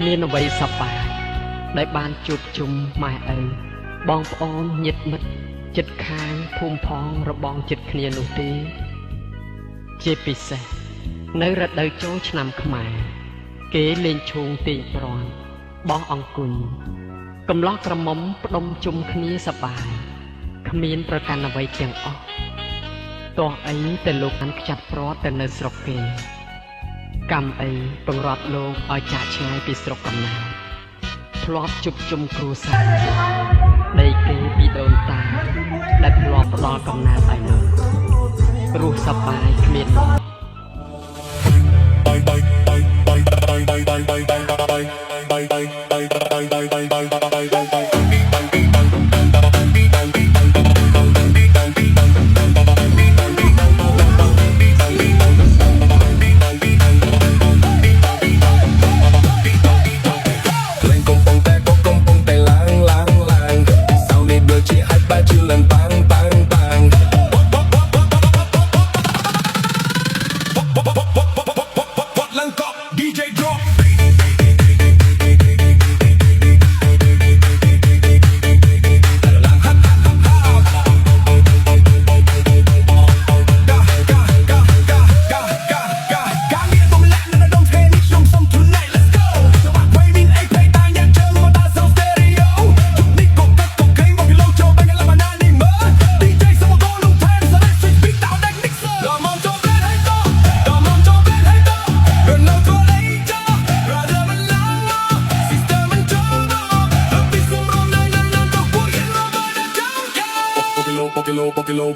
មានអ្វីសប្បាយដែលបានជួបជុំម៉ែឪបងប្អូនញាតិមិត្តចិត្តខាងភូមិផងរបងចិត្តគ្នានោះទេជាពិសេសនៅរដូវចូលឆ្នាំខ្មែរគេលេងឈូងទាញព្រាន់បោះអង្គុយកំឡោះក្រមុំផ្ដុំជុំគ្នាសប្បាយគ្មានប្រកាន់អ្វីទាំងអស់ទោះអីតែលោកបានខ្ចាត់ព្រាត់ទៅនៅស្រុកគេកម្មអីបង្រាត់លោកឲ្យចាក់ឆ្ងាយពីស្រុកកំណើតធ្លាប់ជុំជុំគ្រួសារដីគេពីដូនតាដែលធ្លាប់ផ្ដល់កំណើតឲ្យលោករស់សប្បាយគ្មាន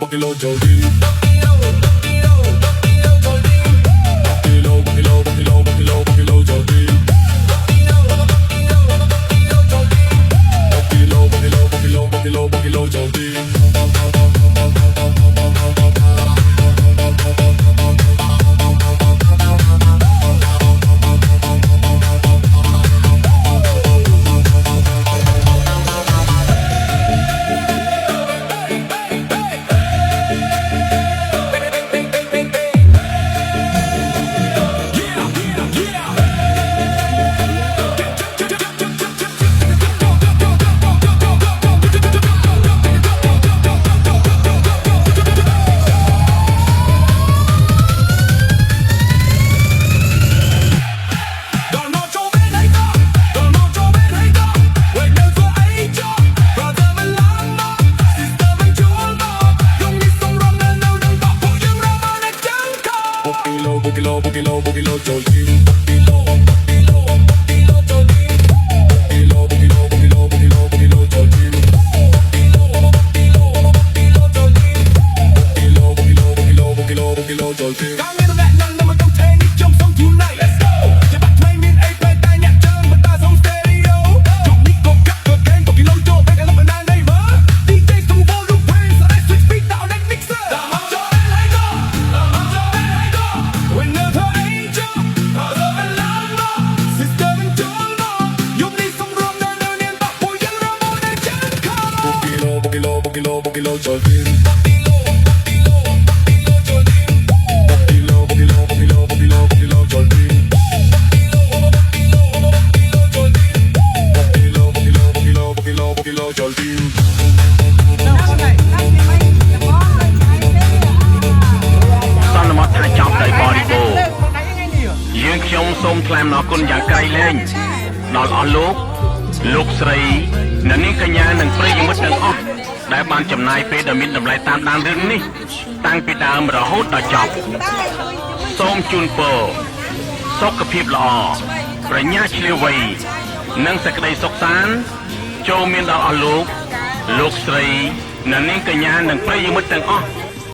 Pokilo Jodyសូមថ្លែងអំណរគុណយ៉ាងក្រៃលែងដល់អស់លោកស្រីអ្នកនាងកញ្ញានិងប្រិយមិត្តទាំងអស់ដែលបានចំណាយពេលដ៏មានតម្លៃតាមដានរឿងនេះតាំងពីដើមរហូតដល់ចប់សូមជូនពរសុខភាពល្អប្រាជ្ញាឆ្លៀវវៃនិងសេចក្តីសុខសាន្តចូលមានដល់អស់លោកស្រីអ្នកនាងកញ្ញានិងប្រិយមិត្តទាំងអស់